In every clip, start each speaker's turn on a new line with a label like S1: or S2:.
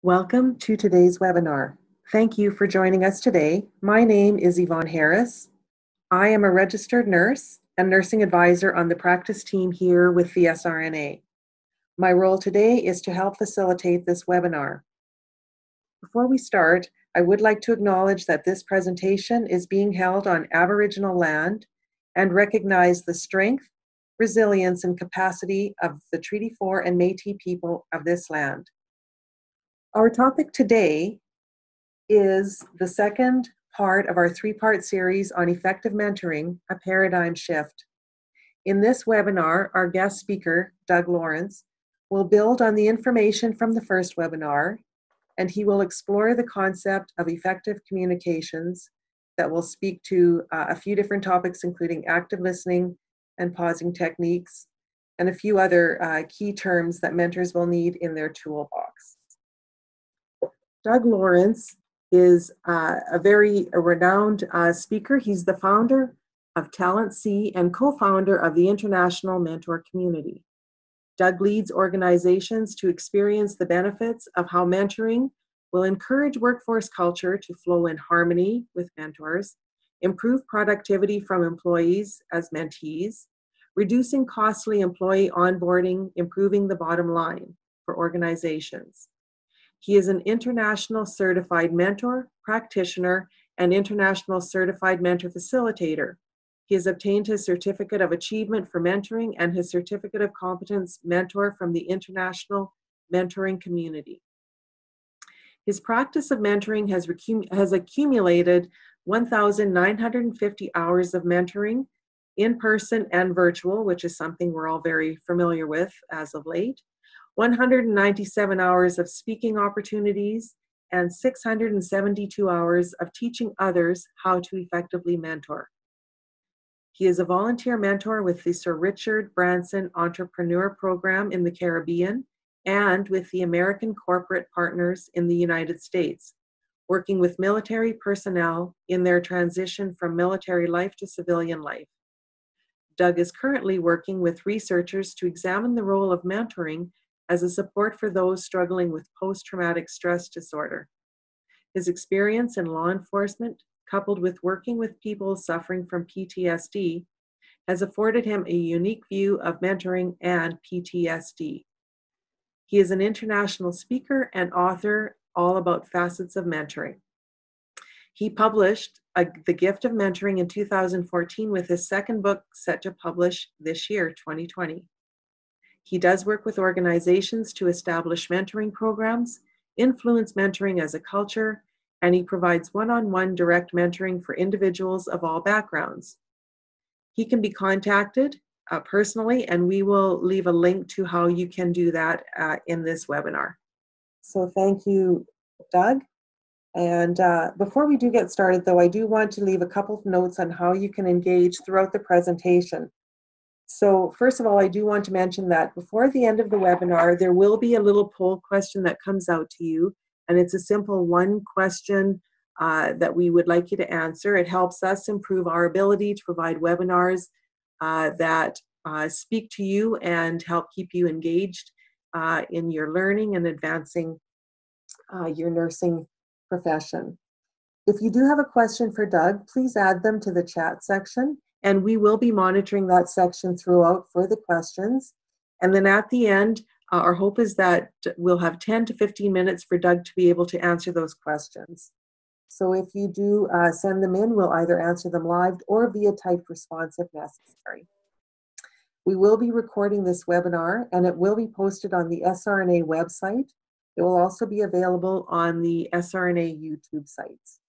S1: Welcome to today's webinar. Thank you for joining us today. My name is Yvonne Harris. I am a registered nurse and nursing advisor on the practice team here with the SRNA. My role today is to help facilitate this webinar. Before we start, I would like to acknowledge that this presentation is being held on Aboriginal land and recognize the strength, resilience, and capacity of the Treaty 4 and Métis people of this land. Our topic today is the second part of our three-part series on effective mentoring, a paradigm shift. In this webinar, our guest speaker, Doug Lawrence, will build on the information from the first webinar, and he will explore the concept of effective communications that will speak to a few different topics, including active listening and pausing techniques, and a few other key terms that mentors will need in their toolbox. Doug Lawrence is a very renowned speaker. He's the founder of Talent C and co-founder of the International Mentor Community. Doug leads organizations to experience the benefits of how mentoring will encourage workforce culture to flow in harmony with mentors, improve productivity from employees as mentees, reducing costly employee onboarding, improving the bottom line for organizations. He is an international certified mentor, practitioner, and international certified mentor facilitator. He has obtained his certificate of achievement for mentoring and his certificate of competence mentor from the International Mentoring Community. His practice of mentoring has accumulated 1,950 hours of mentoring in person and virtual, which is something we're all very familiar with as of late. 197 hours of speaking opportunities, and 672 hours of teaching others how to effectively mentor. He is a volunteer mentor with the Sir Richard Branson Entrepreneur Program in the Caribbean and with the American Corporate Partners in the United States, working with military personnel in their transition from military life to civilian life. Doug is currently working with researchers to examine the role of mentoring as a support for those struggling with post-traumatic stress disorder. His experience in law enforcement, coupled with working with people suffering from PTSD, has afforded him a unique view of mentoring and PTSD. He is an international speaker and author all about facets of mentoring. He published The Gift of Mentoring in 2014 with his second book set to publish this year, 2020. He does work with organizations to establish mentoring programs, influence mentoring as a culture, and he provides one-on-one direct mentoring for individuals of all backgrounds. He can be contacted personally, and we will leave a link to how you can do that in this webinar. So thank you, Doug. And before we do get started, though, I do want to leave a couple of notes on how you can engage throughout the presentation. So first of all, I do want to mention that before the end of the webinar, there will be a little poll question that comes out to you, and it's a simple one question that we would like you to answer. It helps us improve our ability to provide webinars that speak to you and help keep you engaged in your learning and advancing your nursing profession. If you do have a question for Doug, please add them to the chat section, and we will be monitoring that section throughout for the questions. And then at the end, our hope is that we'll have 10 to 15 minutes for Doug to be able to answer those questions. So if you do send them in, we'll either answer them live or via typed response if necessary. We will be recording this webinar, and it will be posted on the SRNA website. It will also be available on the SRNA YouTube sites.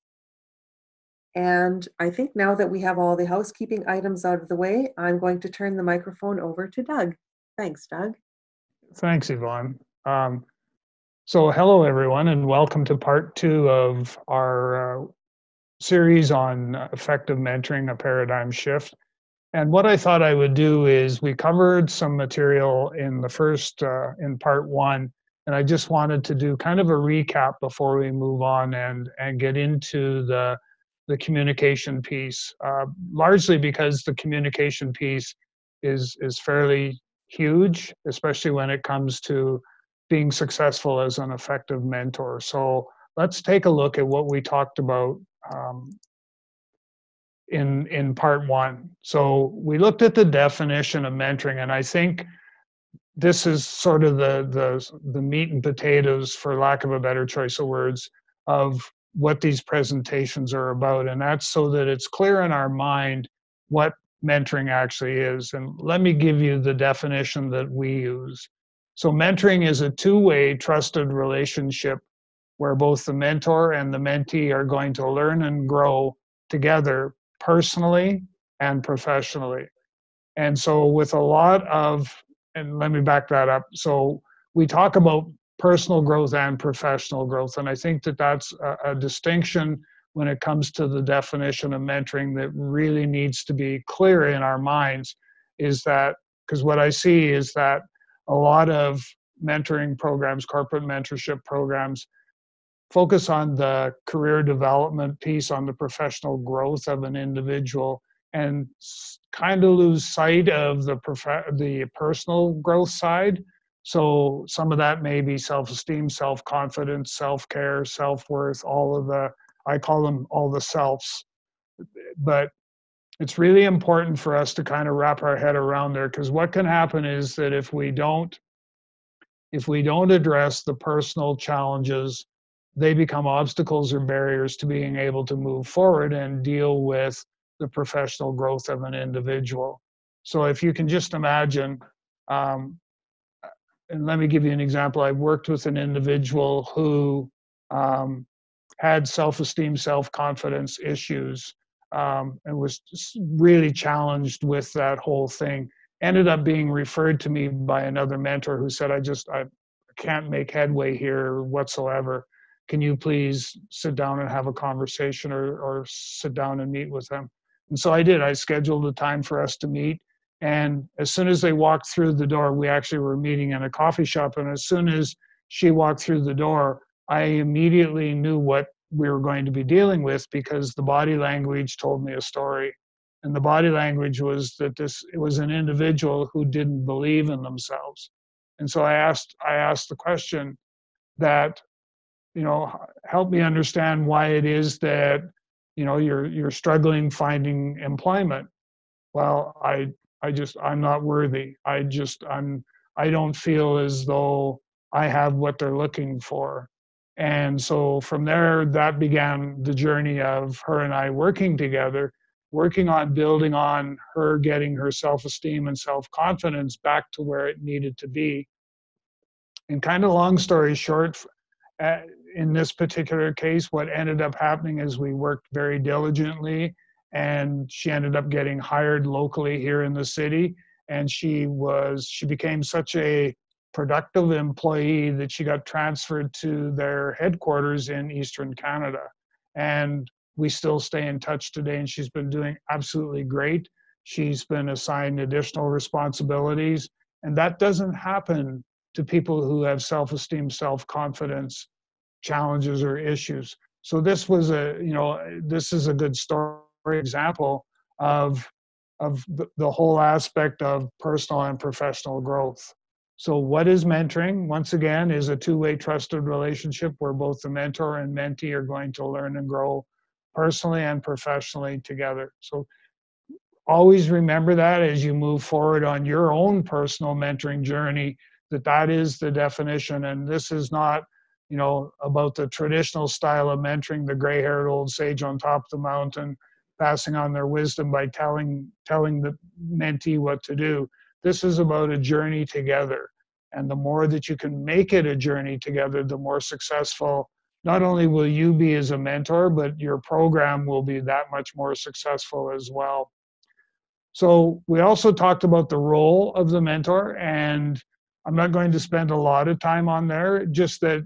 S1: And I think now that we have all the housekeeping items out of the way, I'm going to turn the microphone over to Doug. Thanks, Doug.
S2: Thanks, Yvonne. So hello, everyone, and welcome to part 2 of our series on effective mentoring, a paradigm shift. And what I thought I would do is we covered some material in the first, in part 1, and I just wanted to do kind of a recap before we move on and get into the communication piece, largely because the communication piece is fairly huge, especially when it comes to being successful as an effective mentor. So let's take a look at what we talked about in part one. So we looked at the definition of mentoring, and I think this is sort of the meat and potatoes, for lack of a better choice of words, of what these presentations are about. And that's so that it's clear in our mind what mentoring actually is. And let me give you the definition that we use. So mentoring is a two-way trusted relationship where both the mentor and the mentee are going to learn and grow together personally and professionally. And so with a lot of, and let me back that up. So we talk about personal growth and professional growth. And I think that that's a distinction when it comes to the definition of mentoring that really needs to be clear in our minds, is that, because what I see is that a lot of mentoring programs, corporate mentorship programs, focus on the career development piece, on the professional growth of an individual, and kind of lose sight of the personal growth side. So some of that may be self-esteem, self-confidence, self-care, self-worth, all of the, I call them all the selves. But it's really important for us to kind of wrap our head around there, because what can happen is that if we don't address the personal challenges, they become obstacles or barriers to being able to move forward and deal with the professional growth of an individual. So if you can just imagine, and let me give you an example. I worked with an individual who had self-esteem, self-confidence issues, and was really challenged with that whole thing. Ended up being referred to me by another mentor who said, I can't make headway here whatsoever. Can you please sit down and have a conversation, or sit down and meet with them? And so I did. I scheduled a time for us to meet. And as soon as they walked through the door, we actually were meeting in a coffee shop. And as soon as she walked through the door, I immediately knew what we were going to be dealing with, because the body language told me a story. And the body language was that it was an individual who didn't believe in themselves. And so I asked the question that, help me understand why it is that, you're struggling finding employment. Well, I'm not worthy. I don't feel as though I have what they're looking for. And so from there, that began the journey of her and I working together, working on building on her getting her self-esteem and self-confidence back to where it needed to be. And kind of long story short, in this particular case, what ended up happening is we worked very diligently, and she ended up getting hired locally here in the city. And she became such a productive employee that she got transferred to their headquarters in Eastern Canada. And we still stay in touch today, and she's been doing absolutely great. She's been assigned additional responsibilities, and that doesn't happen to people who have self-esteem, self-confidence challenges or issues. So this is a good story example of the whole aspect of personal and professional growth. So what is mentoring? Once again, is a two-way trusted relationship where both the mentor and mentee are going to learn and grow personally and professionally together. So always remember that as you move forward on your own personal mentoring journey, that is the definition. And this is not, about the traditional style of mentoring, the gray-haired old sage on top of the mountain, passing on their wisdom by telling the mentee what to do. This is about a journey together. And the more that you can make it a journey together, the more successful not only will you be as a mentor, but your program will be that much more successful as well. So we also talked about the role of the mentor, and I'm not going to spend a lot of time on there, just that,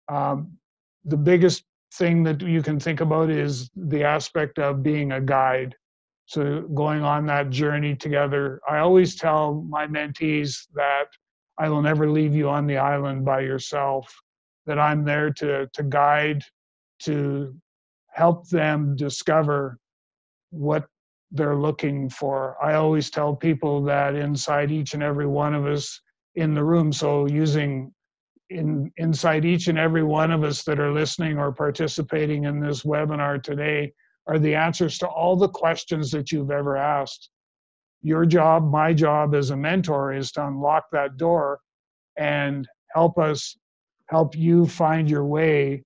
S2: the biggest thing that you can think about is the aspect of being a guide. So going on that journey together. I always tell my mentees that I will never leave you on the island by yourself, that I'm there to guide, to help them discover what they're looking for. I always tell people that inside each and every one of us in the room, so using inside each and every one of us that are listening or participating in this webinar today are the answers to all the questions that you've ever asked. Your job, my job as a mentor, is to unlock that door and help you find your way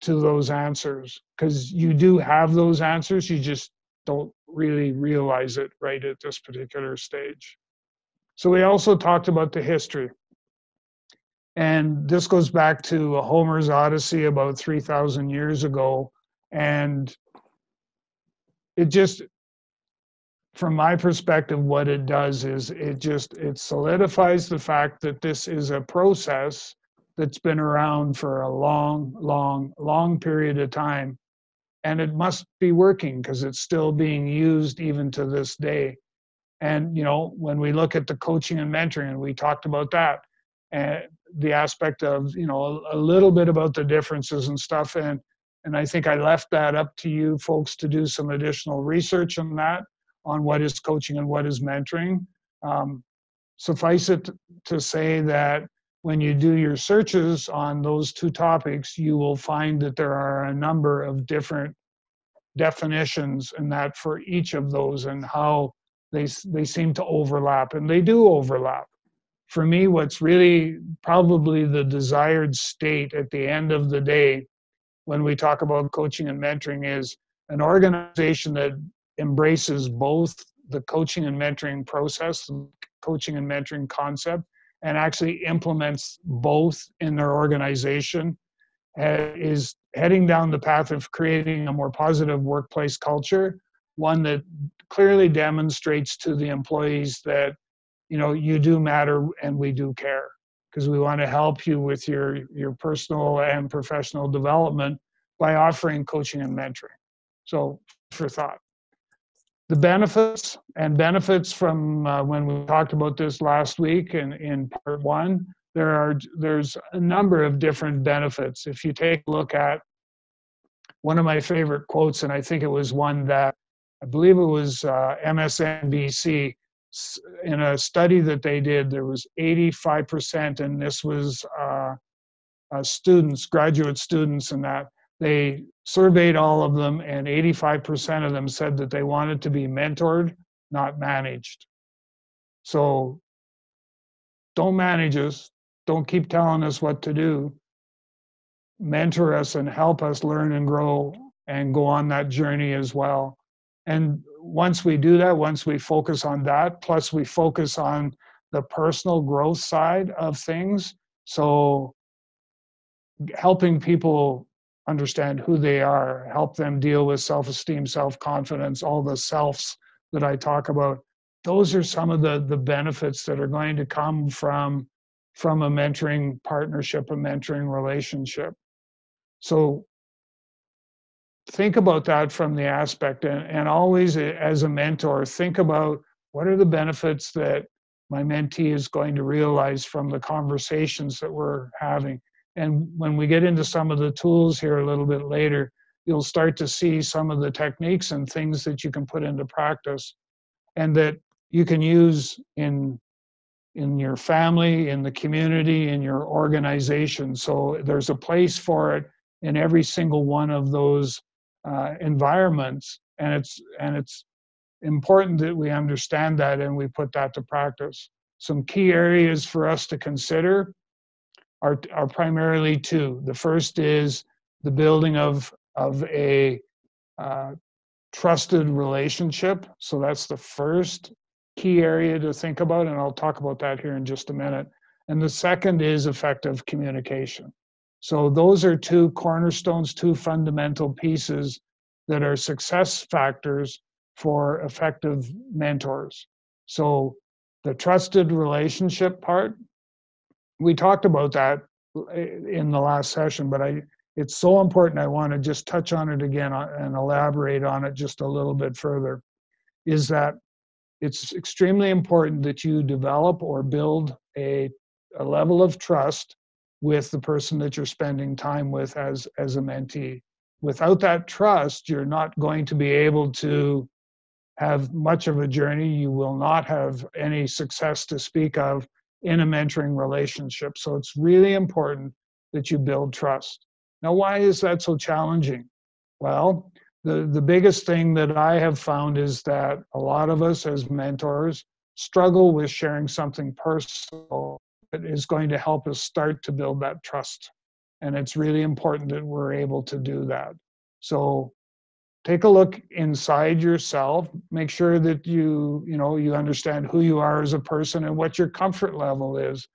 S2: to those answers, because you do have those answers, you just don't really realize it right at this particular stage. So we also talked about the history. And this goes back to Homer's Odyssey about 3,000 years ago. And it just, from my perspective, what it does is it solidifies the fact that this is a process that's been around for a long period of time. And it must be working because it's still being used even to this day. And, when we look at the coaching and mentoring, and we talked about that, and the aspect of, a little bit about the differences and stuff. And I think I left that up to you folks to do some additional research on that, on what is coaching and what is mentoring. Suffice it to say that when you do your searches on those two topics, you will find that there are a number of different definitions and that for each of those, and how they seem to overlap, and they do overlap. For me, what's really probably the desired state at the end of the day when we talk about coaching and mentoring is an organization that embraces both the coaching and mentoring process, coaching and mentoring concept, and actually implements both in their organization, is heading down the path of creating a more positive workplace culture, one that clearly demonstrates to the employees that, you do matter and we do care, because we want to help you with your personal and professional development by offering coaching and mentoring. So, for thought. The benefits from when we talked about this last week in part one, there's a number of different benefits. If you take a look at one of my favorite quotes, and I think it was one that I believe it was MSNBC, in a study that they did, there was 85%, and this was students, graduate students, and that they surveyed all of them, and 85% of them said that they wanted to be mentored, not managed. So don't manage us. Don't keep telling us what to do. Mentor us and help us learn and grow and go on that journey as well. And once we do that, once we focus on that, plus we focus on the personal growth side of things, so helping people understand who they are, help them deal with self-esteem, self-confidence, all the selves that I talk about, those are some of the benefits that are going to come from a mentoring partnership, a mentoring relationship. So think about that from the aspect, and always as a mentor, think about what are the benefits that my mentee is going to realize from the conversations that we're having. And when we get into some of the tools here a little bit later, you'll start to see some of the techniques and things that you can put into practice and that you can use in your family, in the community, in your organization. So there's a place for it in every single one of those environments. And it's important that we understand that and we put that to practice. Some key areas for us to consider are primarily two. The first is the building of a trusted relationship. So that's the first key area to think about, and I'll talk about that here in just a minute. And the second is effective communication. So those are two cornerstones, two fundamental pieces that are success factors for effective mentors. So the trusted relationship part, we talked about that in the last session, but it's so important. I want to just touch on it again and elaborate on it just a little bit further, is that it's extremely important that you develop or build a level of trust with the person that you're spending time with as a mentee. Without that trust, you're not going to be able to have much of a journey. You will not have any success to speak of in a mentoring relationship. So it's really important that you build trust. Now, why is that so challenging? Well, the biggest thing that I have found is that a lot of us as mentors struggle with sharing something personal that is going to help us start to build that trust. And it's really important that we're able to do that. So take a look inside yourself, make sure that you understand who you are as a person and what your comfort level is.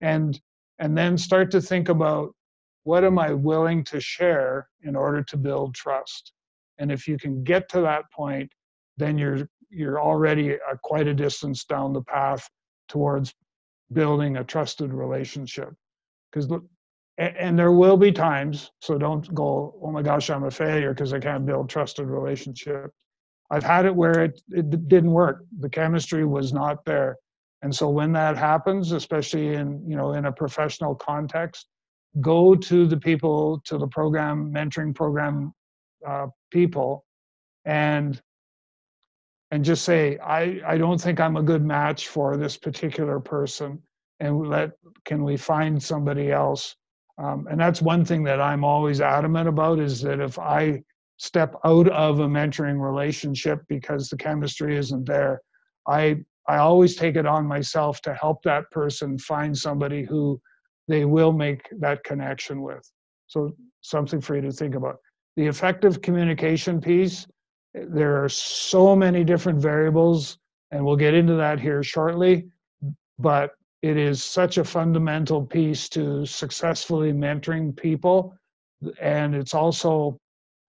S2: And then start to think about, what am I willing to share in order to build trust? And if you can get to that point, then you're already quite a distance down the path towards building a trusted relationship. Because and there will be times, so don't go, oh my gosh, I'm a failure because I can't build trusted relationship. I've had it where it didn't work. The chemistry was not there. And so when that happens, especially in a professional context, go to the people, to the program, mentoring program people, and just say, I don't think I'm a good match for this particular person, and can we find somebody else? And that's one thing that I'm always adamant about, is that if I step out of a mentoring relationship because the chemistry isn't there, I always take it on myself to help that person find somebody who they will make that connection with. So something for you to think about. The effective communication piece, there are so many different variables, and we'll get into that here shortly, but it is such a fundamental piece to successfully mentoring people. And it's also,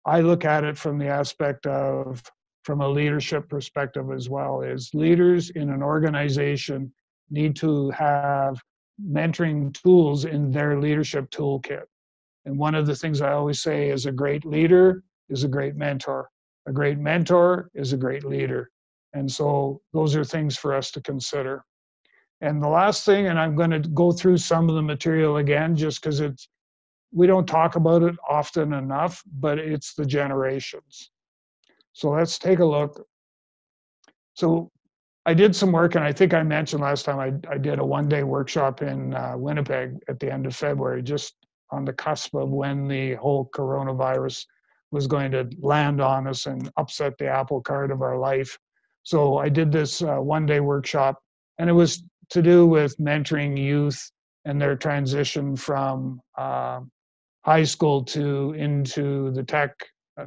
S2: I look at it from the aspect of, from a leadership perspective as well, is leaders in an organization need to have mentoring tools in their leadership toolkit. And one of the things I always say is, a great leader is a great mentor. A great mentor is a great leader. And so those are things for us to consider. And the last thing, and I'm going to go through some of the material again, just because we don't talk about it often enough, but it's the generations. So let's take a look. So I did some work, and I think I mentioned last time I did a one-day workshop in Winnipeg at the end of February, just on the cusp of when the whole coronavirus was going to land on us and upset the apple cart of our life. So I did this one-day workshop, and it was to do with mentoring youth and their transition from high school into the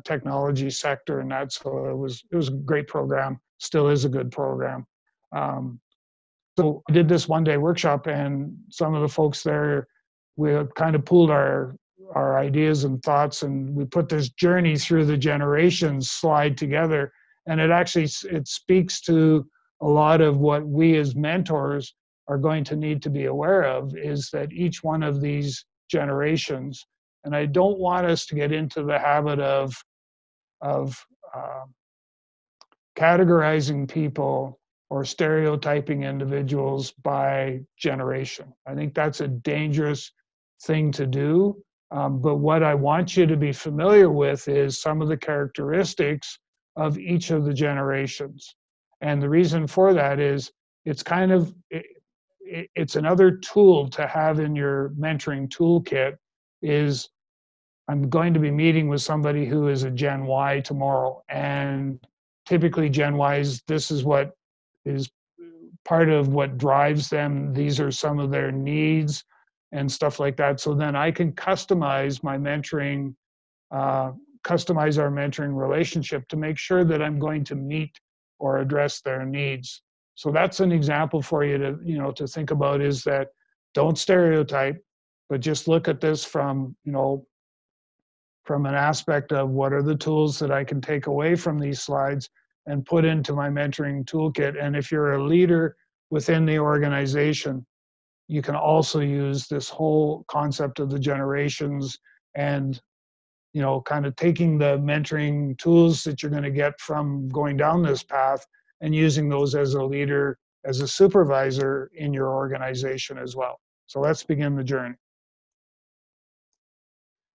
S2: technology sector and that. So it was a great program, still is a good program. So I did this one-day workshop, and some of the folks there, we kind of pooled our ideas and thoughts, and we put this journey through the generations slide together. And it speaks to a lot of what we as mentors are going to need to be aware of, is that each one of these generations, and I don't want us to get into the habit of categorizing people or stereotyping individuals by generation. I think that's a dangerous thing to do. But what I want you to be familiar with is some of the characteristics of each of the generations. And the reason for that is it's another tool to have in your mentoring toolkit. Is, I'm going to be meeting with somebody who is a Gen Y tomorrow, and typically Gen Ys, this is what is part of what drives them. These are some of their needs and stuff like that. So then I can customize my mentoring, customize our mentoring relationship to make sure that I'm going to meet or address their needs. So that's an example for you to think about, is that don't stereotype, but just look at this from an aspect of, what are the tools that I can take away from these slides and put into my mentoring toolkit. And if you're a leader within the organization, you can also use this whole concept of the generations, and kind of taking the mentoring tools that you're going to get from going down this path and using those as a leader, as a supervisor in your organization as well. So let's begin the journey.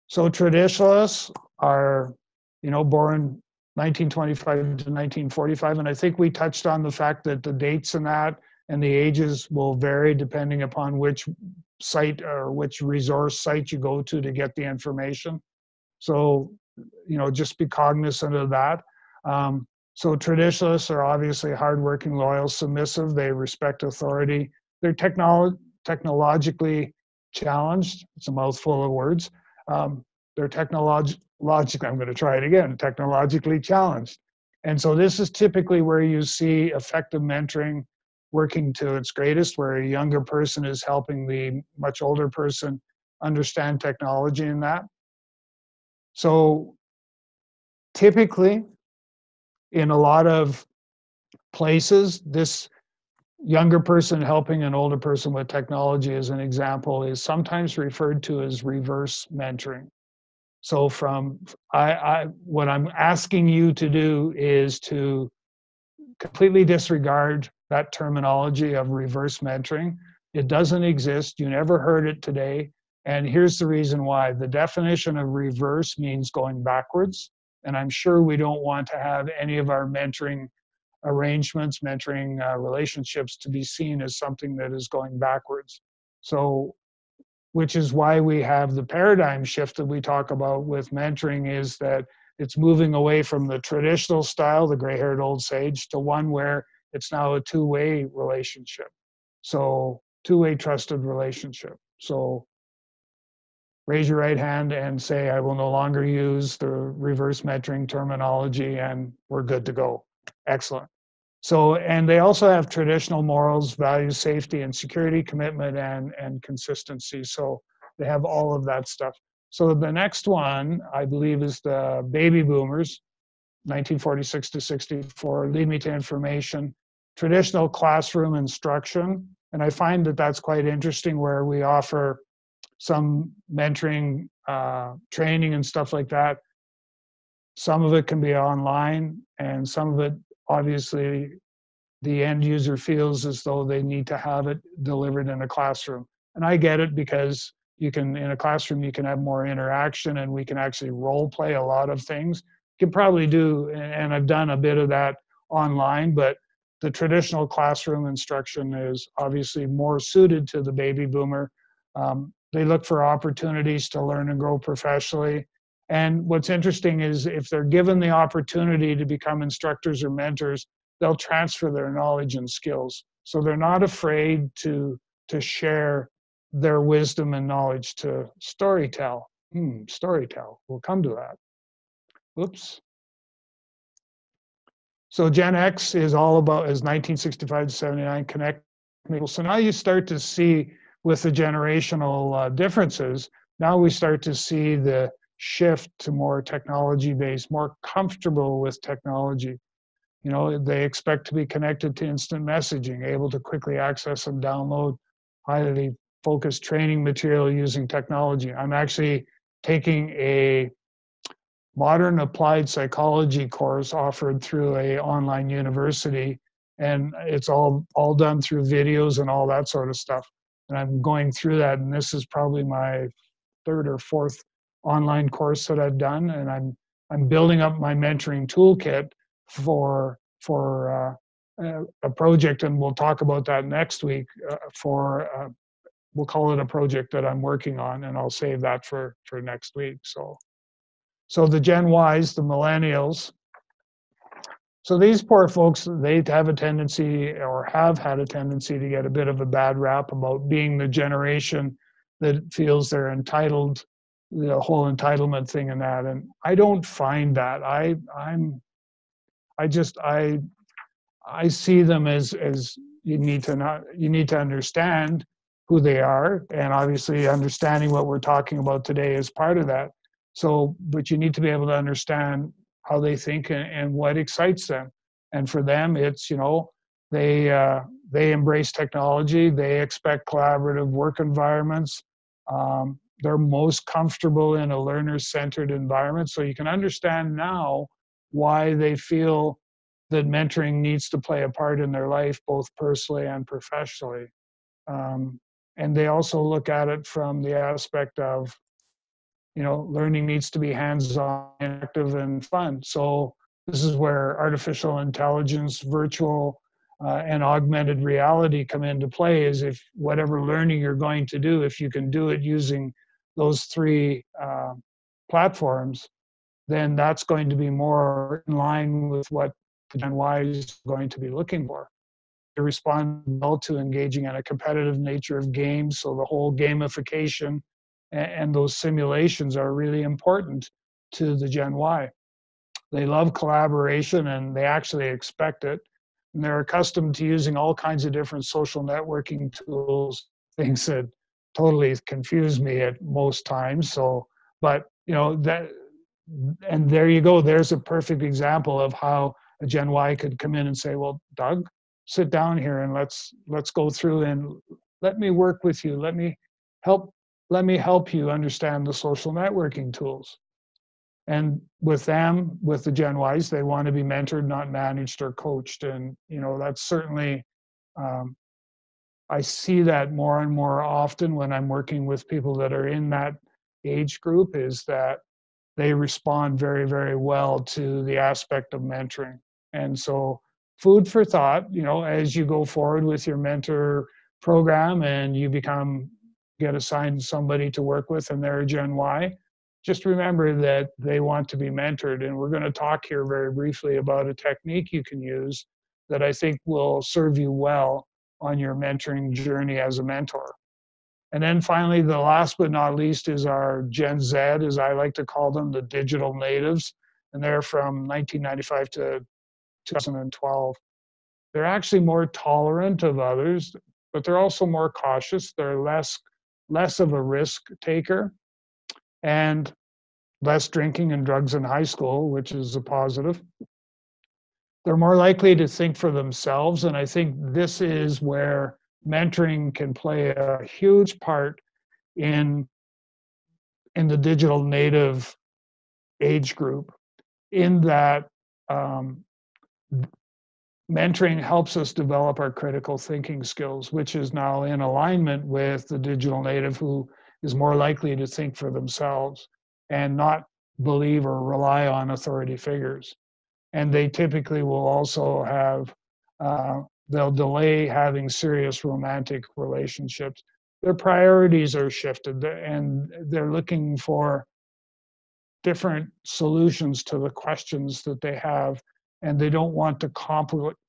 S2: So traditionalists are, born 1925 to 1945, and I think we touched on the fact that the dates in that and the ages will vary depending upon which site or which resource site you go to get the information. So, just be cognizant of that. So traditionalists are obviously hardworking, loyal, submissive. They respect authority. They're technologically challenged. It's a mouthful of words. They're technologically, I'm going to try it again, technologically challenged. And so this is typically where you see effective mentoring working to its greatest, where a younger person is helping the much older person understand technology in that. So typically, in a lot of places, this younger person helping an older person with technology, as an example, is sometimes referred to as reverse mentoring. So what I'm asking you to do is to completely disregard that terminology of reverse mentoring. It doesn't exist. You never heard it today. And here's the reason why. The definition of reverse means going backwards. And I'm sure we don't want to have any of our mentoring arrangements, mentoring relationships to be seen as something that is going backwards. So, which is why we have the paradigm shift that we talk about with mentoring, is that it's moving away from the traditional style, the gray-haired old sage, to one where it's now a two-way relationship. So two-way trusted relationship. So raise your right hand and say, I will no longer use the reverse mentoring terminology, and we're good to go. Excellent. So, and they also have traditional morals, values, safety, and security, commitment, and consistency. So they have all of that stuff. So the next one, I believe, is the baby boomers, 1946 to 64, lead me to information, traditional classroom instruction. And I find that that's quite interesting, where we offer some mentoring training and stuff like that. Some of it can be online, and some of it, obviously, the end user feels as though they need to have it delivered in a classroom. And I get it, because you can, in a classroom, you can have more interaction, and we can actually role play a lot of things. You can probably do, and I've done a bit of that online, but the traditional classroom instruction is obviously more suited to the baby boomer. They look for opportunities to learn and grow professionally. And what's interesting is, if they're given the opportunity to become instructors or mentors, they'll transfer their knowledge and skills. So they're not afraid to share their wisdom and knowledge, to storytell. Storytell. We'll come to that. Oops. So Gen X is all about, is 1965 to 79, connect people. So now you start to see, with the generational differences, now we start to see the shift to more technology-based, more comfortable with technology. They expect to be connected to instant messaging, able to quickly access and download highly focused training material using technology. I'm actually taking a modern applied psychology course offered through an online university, and it's all done through videos and all that sort of stuff. And I'm going through that, and this is probably my third or fourth online course that I've done, and I'm building up my mentoring toolkit for a project, and we'll talk about that next week. We'll call it a project that I'm working on, and I'll save that for next week. So the Gen Ys, the millennials. So these poor folks, they have a tendency, or have had a tendency, to get a bit of a bad rap about being the generation that feels they're entitled, the whole entitlement thing and that. And I don't find that. I see them as you need to understand who they are, and obviously understanding what we're talking about today is part of that. So, but you need to be able to understand how they think and what excites them. And for them, it's, they embrace technology. They expect collaborative work environments. They're most comfortable in a learner-centered environment. So you can understand now why they feel that mentoring needs to play a part in their life, both personally and professionally. And they also look at it from the aspect of, learning needs to be hands-on, active, and fun. So this is where artificial intelligence, virtual and augmented reality come into play is if whatever learning you're going to do, if you can do it using those three platforms, then that's going to be more in line with what the Gen Y is going to be looking for. To respond well to engaging in a competitive nature of games, so the whole gamification and those simulations are really important to the Gen Y. They love collaboration and they actually expect it. And they're accustomed to using all kinds of different social networking tools, things that totally confuse me at most times. So, but that, and there you go. There's a perfect example of how a Gen Y could come in and say, well, Doug, sit down here and let's go through and let me work with you. Let me help you understand the social networking tools. And with them, with the Gen Ys, they want to be mentored, not managed or coached. And, that's certainly, I see that more and more often when I'm working with people that are in that age group, is that they respond very, very well to the aspect of mentoring. And so food for thought, as you go forward with your mentor program and you get assigned somebody to work with and they're a Gen Y, just remember that they want to be mentored. And we're going to talk here very briefly about a technique you can use that I think will serve you well on your mentoring journey as a mentor. And then finally, the last but not least is our Gen Z, as I like to call them, the digital natives. And they're from 1995 to 2012. They're actually more tolerant of others, but they're also more cautious. They're less of a risk taker, and less drinking and drugs in high school, which is a positive. They're more likely to think for themselves. And I think this is where mentoring can play a huge part in the digital native age group, in that mentoring helps us develop our critical thinking skills, which is now in alignment with the digital native, who is more likely to think for themselves and not believe or rely on authority figures. And they typically will also have, they'll delay having serious romantic relationships. Their priorities are shifted and they're looking for different solutions to the questions that they have. And they don't want to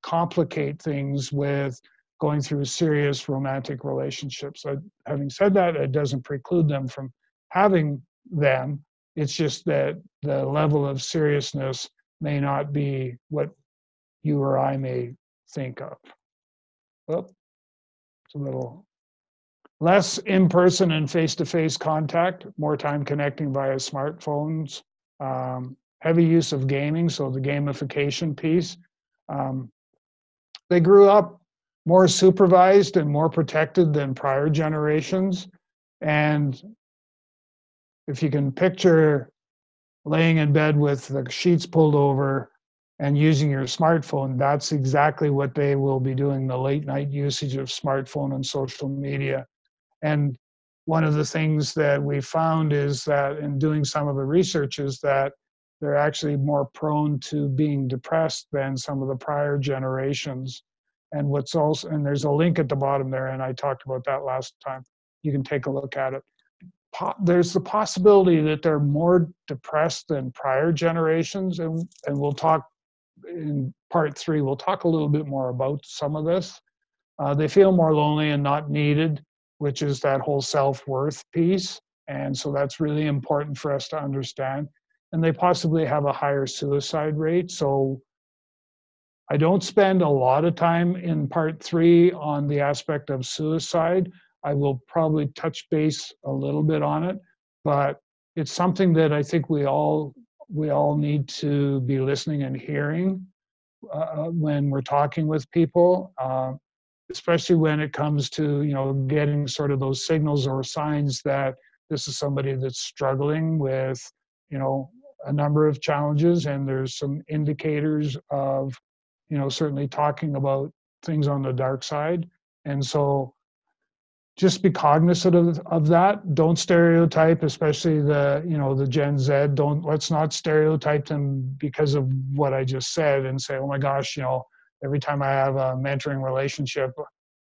S2: complicate things with going through serious romantic relationships. Having said that, it doesn't preclude them from having them. It's just that the level of seriousness may not be what you or I may think of. Well, it's a little less in-person and face-to-face contact, more time connecting via smartphones, heavy use of gaming, so the gamification piece. They grew up more supervised and more protected than prior generations. And if you can picture laying in bed with the sheets pulled over and using your smartphone, that's exactly what they will be doing, the late night usage of smartphone and social media. And one of the things that we found is that in doing some of the research is that they're actually more prone to being depressed than some of the prior generations. And and there's a link at the bottom there, and I talked about that last time. You can take a look at it. There's the possibility that they're more depressed than prior generations, and we'll talk in part 3, we'll talk a little bit more about some of this. They feel more lonely and not needed, which is that whole self-worth piece. And so that's really important for us to understand. And they possibly have a higher suicide rate. So I don't spend a lot of time in part 3 on the aspect of suicide. I will probably touch base a little bit on it, but it's something that I think we all need to be listening and hearing when we're talking with people, especially when it comes to getting sort of those signals or signs that this is somebody that's struggling with a number of challenges, and there's some indicators of certainly talking about things on the dark side. And so just be cognizant of that. Don't stereotype, especially the Gen Z. Let's not stereotype them because of what I just said and say, oh my gosh, every time I have a mentoring relationship,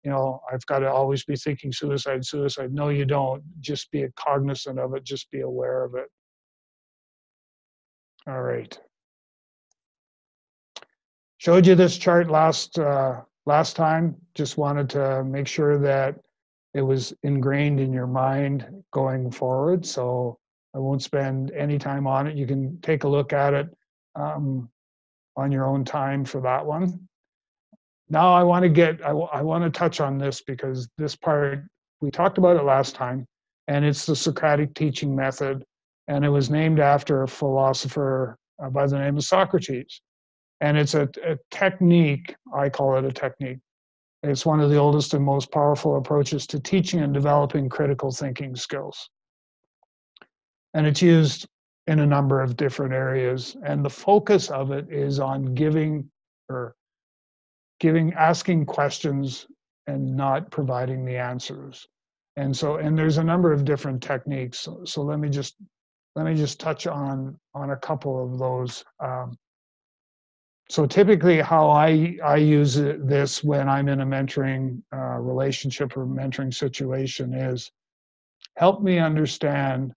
S2: I've got to always be thinking suicide. No, you don't. Just be cognizant of it. Just be aware of it. All right. Showed you this chart last time. Just wanted to make sure that it was ingrained in your mind going forward. So I won't spend any time on it. You can take a look at it on your own time for that one. Now I want to touch on this because this part, we talked about it last time, and it's the Socratic teaching method, and it was named after a philosopher by the name of Socrates. And it's a technique, I call it a technique. It's one of the oldest and most powerful approaches to teaching and developing critical thinking skills. And it's used in a number of different areas. And the focus of it is on asking questions and not providing the answers. And there's a number of different techniques. So let me just touch on a couple of those. So typically how I use this when I'm in a mentoring relationship or mentoring situation is help me understand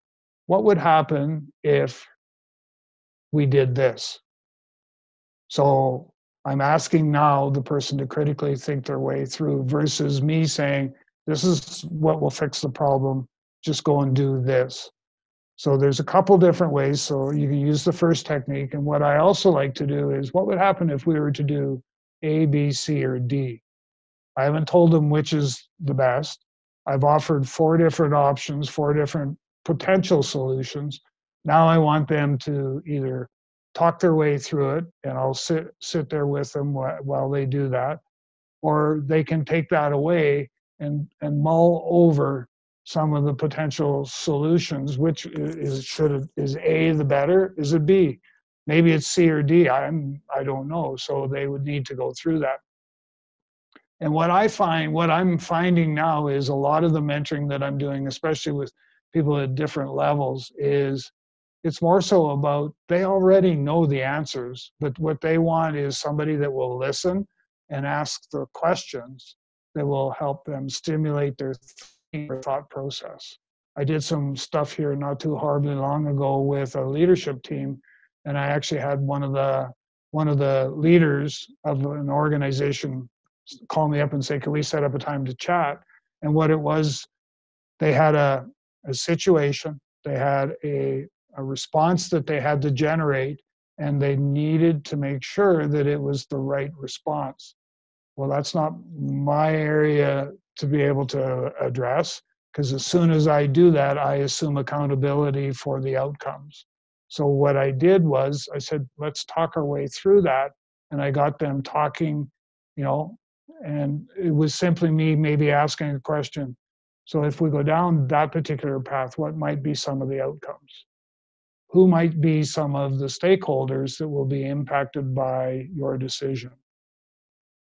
S2: what would happen if we did this. So I'm asking now the person to critically think their way through versus me saying, this is what will fix the problem, just go and do this. So there's a couple different ways. So you can use the first technique. And what I also like to do is, what would happen if we were to do A, B, C, or D? I haven't told them which is the best. I've offered 4 different options, 4 different potential solutions. Now I want them to either talk their way through it, and I'll sit there with them while they do that, or they can take that away and mull over some of the potential solutions. Which is A the better? Is it B? Maybe it's C or D. I don't know. So they would need to go through that. And what I'm finding now is a lot of the mentoring that I'm doing, especially with people at different levels, is it's more so about they already know the answers, but what they want is somebody that will listen and ask the questions that will help them stimulate their thought process. I did some stuff here not too horribly long ago with a leadership team, and I actually had one of the leaders of an organization call me up and say, can we set up a time to chat? And what it was, they had a situation, they had a response that they had to generate, and they needed to make sure that it was the right response. Well, that's not my area to be able to address, because as soon as I do that, I assume accountability for the outcomes. So what I did was I said, let's talk our way through that. And I got them talking, and it was simply me maybe asking a question. So if we go down that particular path, what might be some of the outcomes? Who might be some of the stakeholders that will be impacted by your decision?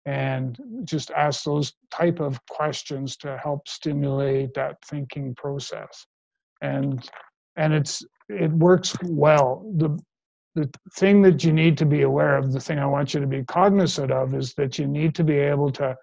S2: And just ask those type of questions to help stimulate that thinking process. And it works well. The thing that you need to be aware of, the thing I want you to be cognizant of, is that you need to be able to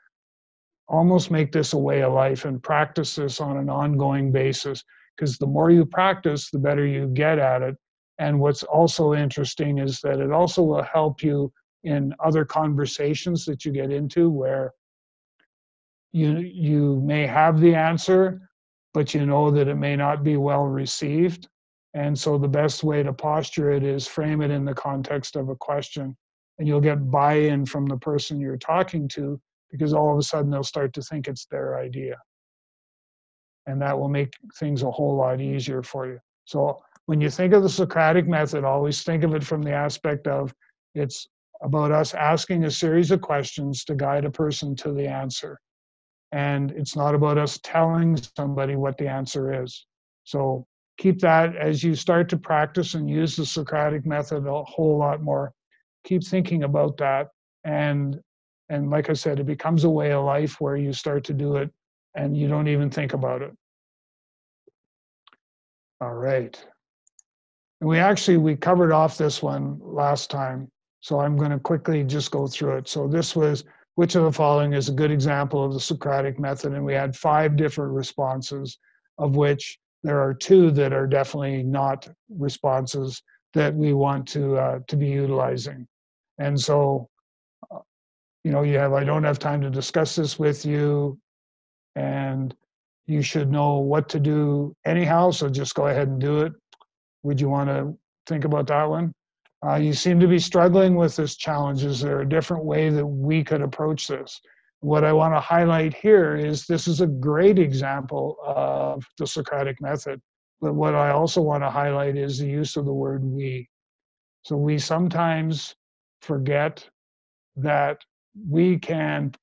S2: almost make this a way of life and practice this on an ongoing basis, because the more you practice, the better you get at it. And what's also interesting is that it also will help you in other conversations that you get into where you may have the answer, but you know that it may not be well received. And so the best way to posture it is frame it in the context of a question, and you'll get buy-in from the person you're talking to, because all of a sudden they'll start to think it's their idea. And that will make things a whole lot easier for you. So when you think of the Socratic method, always think of it from the aspect of it's about us asking a series of questions to guide a person to the answer. And it's not about us telling somebody what the answer is. So keep that as you start to practice and use the Socratic method a whole lot more. Keep thinking about that. And like I said, it becomes a way of life where you start to do it and you don't even think about it. All right. And we covered off this one last time. So I'm going to quickly just go through it. So this was, which of the following is a good example of the Socratic method? And we had 5 different responses, of which there are 2 that are definitely not responses that we want to be utilizing. And so, you know, you have, I don't have time to discuss this with you, and you should know what to do anyhow, so just go ahead and do it. Would you want to think about that one? You seem to be struggling with this challenge. Is there a different way that we could approach this? What I want to highlight here is this is a great example of the Socratic method. But what I also want to highlight is the use of the word we. So we sometimes forget that we can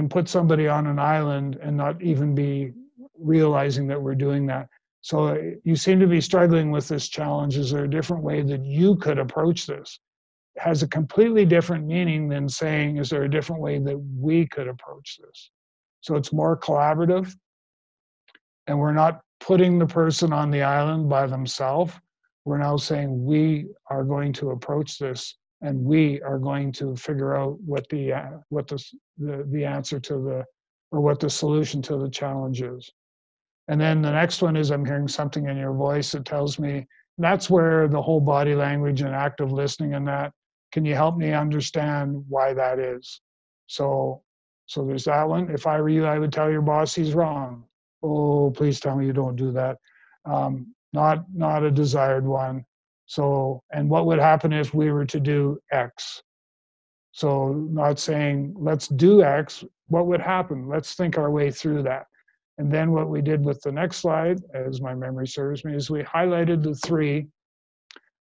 S2: put somebody on an island and not even be realizing that we're doing that. So you seem to be struggling with this challenge. Is there a different way that you could approach this? It has a completely different meaning than saying, is there a different way that we could approach this? So it's more collaborative, and we're not putting the person on the island by themselves. We're now saying we are going to approach this, and we are going to figure out what the answer to the, or what the solution to the challenge is. And then the next one is, I'm hearing something in your voice that tells me, that's where the whole body language and active listening and that, can you help me understand why that is? So there's that one. If I were you, I would tell your boss he's wrong. Oh, please tell me you don't do that. Not a desired one. So, and what would happen if we were to do X? So not saying, let's do X, what would happen? Let's think our way through that. And then what we did with the next slide, as my memory serves me, is we highlighted the 3,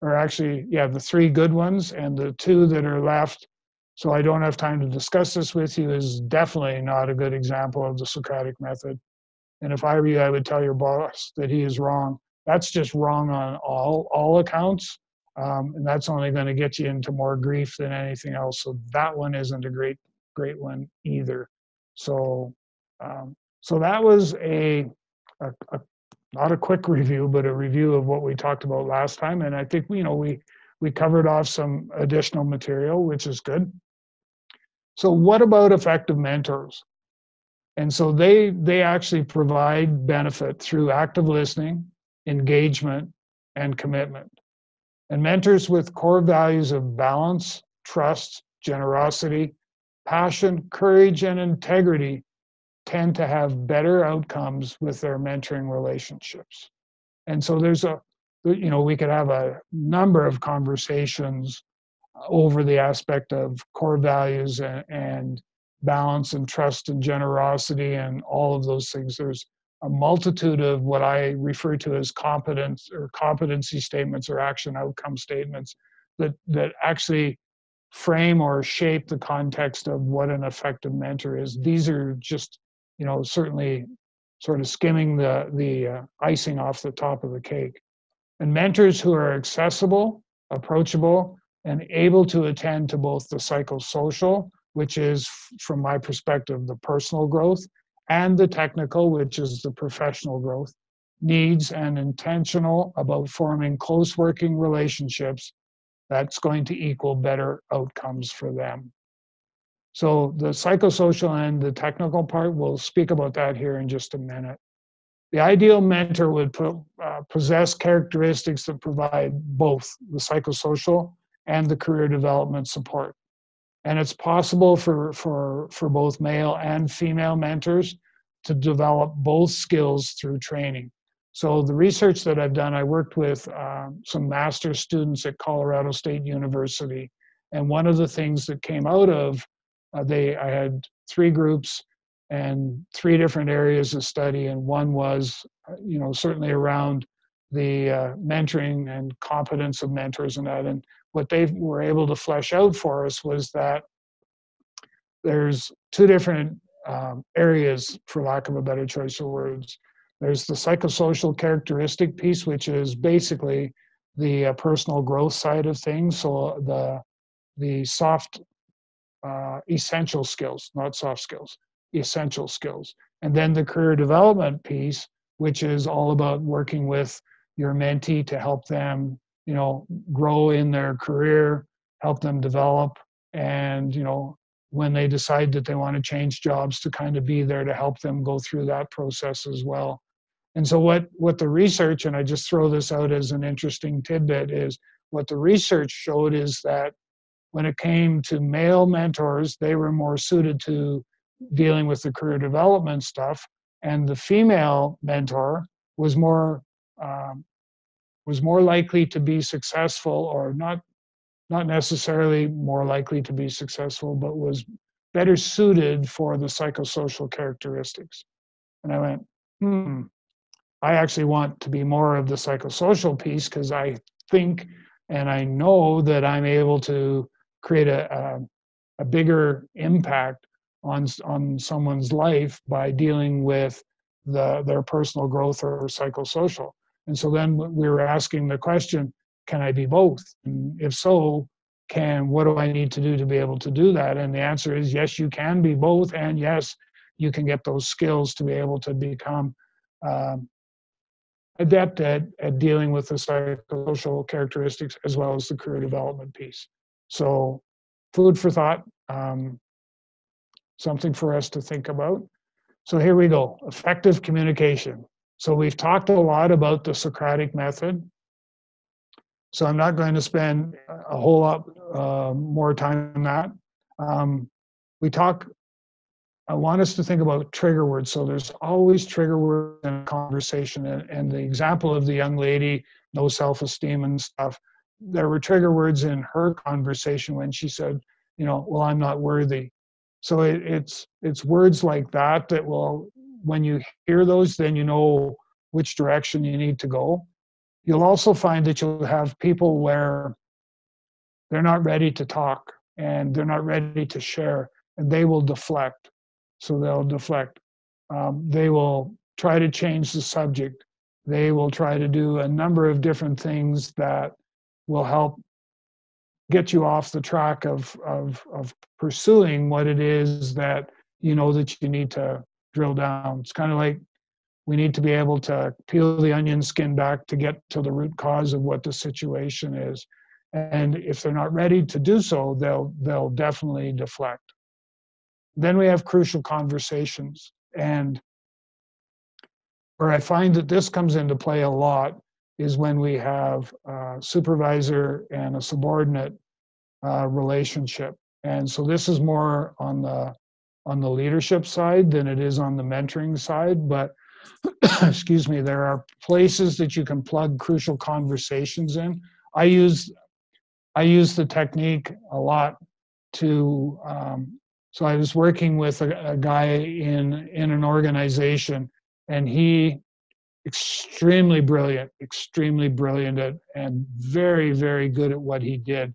S2: or actually, yeah, the 3 good ones, and the 2 that are left. So I don't have time to discuss this with you, is definitely not a good example of the Socratic method. And if I were you, I would tell your boss that he is wrong. That's just wrong on all accounts. And that's only going to get you into more grief than anything else. So that one isn't a great one either. So so that was a not a quick review, but a review of what we talked about last time. And I think, you know, we covered off some additional material, which is good. So what about effective mentors? And so they actually provide benefit through active listening, engagement, and commitment. And mentors with core values of balance, trust, generosity, passion, courage, and integrity tend to have better outcomes with their mentoring relationships. And so there's we could have a number of conversations over the aspect of core values and balance and trust and generosity and all of those things. There's a multitude of what I refer to as competence or competency statements or action outcome statements that actually frame or shape the context of what an effective mentor is. These are just, certainly sort of skimming the icing off the top of the cake. And mentors who are accessible, approachable, and able to attend to both the psychosocial, which is, from my perspective, the personal growth, and the technical, which is the professional growth, needs, and intentional about forming close working relationships that's going to equal better outcomes for them. So the psychosocial and the technical part, we'll speak about that here in just a minute. The ideal mentor would possess characteristics that provide both the psychosocial and the career development support. And it's possible for both male and female mentors to develop both skills through training. So the research that I've done, I worked with some master's students at Colorado State University. And one of the things that came out of, I had 3 groups and 3 different areas of study. And one was, certainly around the mentoring and competence of mentors and that. And what they were able to flesh out for us was that there's 2 different areas, for lack of a better choice of words. There's the psychosocial characteristic piece, which is basically the personal growth side of things. So the soft, essential skills, not soft skills, essential skills. And then the career development piece, which is all about working with your mentee to help them, grow in their career, help them develop, and when they decide that they want to change jobs, to kind of be there to help them go through that process as well. And so what the research, and I just throw this out as an interesting tidbit, is what the research showed is that when it came to male mentors, they were more suited to dealing with the career development stuff, and the female mentor was more likely to be successful, or not necessarily more likely to be successful, but was better suited for the psychosocial characteristics. And I went, I actually want to be more of the psychosocial piece, because I think and I know that I'm able to create a bigger impact on someone's life by dealing with their personal growth or psychosocial. And so then we were asking the question, can I be both? And if so, what do I need to do to be able to do that? And the answer is yes, you can be both, and yes, you can get those skills to be able to become adept at dealing with the psychosocial characteristics as well as the career development piece. So food for thought, something for us to think about. So here we go, effective communication. So we've talked a lot about the Socratic Method. So I'm not going to spend a whole lot more time on that. I want us to think about trigger words. So there's always trigger words in a conversation. And the example of the young lady, no self-esteem and stuff, there were trigger words in her conversation when she said, well, I'm not worthy. So it's words like that will, when you hear those, then you know which direction you need to go. You'll also find that you'll have people where they're not ready to talk and they're not ready to share, and they will deflect. So they'll deflect. They will try to change the subject. They will try to do a number of different things that will help get you off the track of pursuing what it is that that you need to drill down. It's kind of like we need to be able to peel the onion skin back to get to the root cause of what the situation is. And if they're not ready to do so, they'll definitely deflect. Then we have crucial conversations. And where I find that this comes into play a lot is when we have a supervisor and a subordinate relationship. And so this is more on the leadership side than it is on the mentoring side. But excuse me, there are places that you can plug crucial conversations in. I use the technique a lot to. So I was working with a guy in an organization, and he extremely brilliant and very, very good at what he did.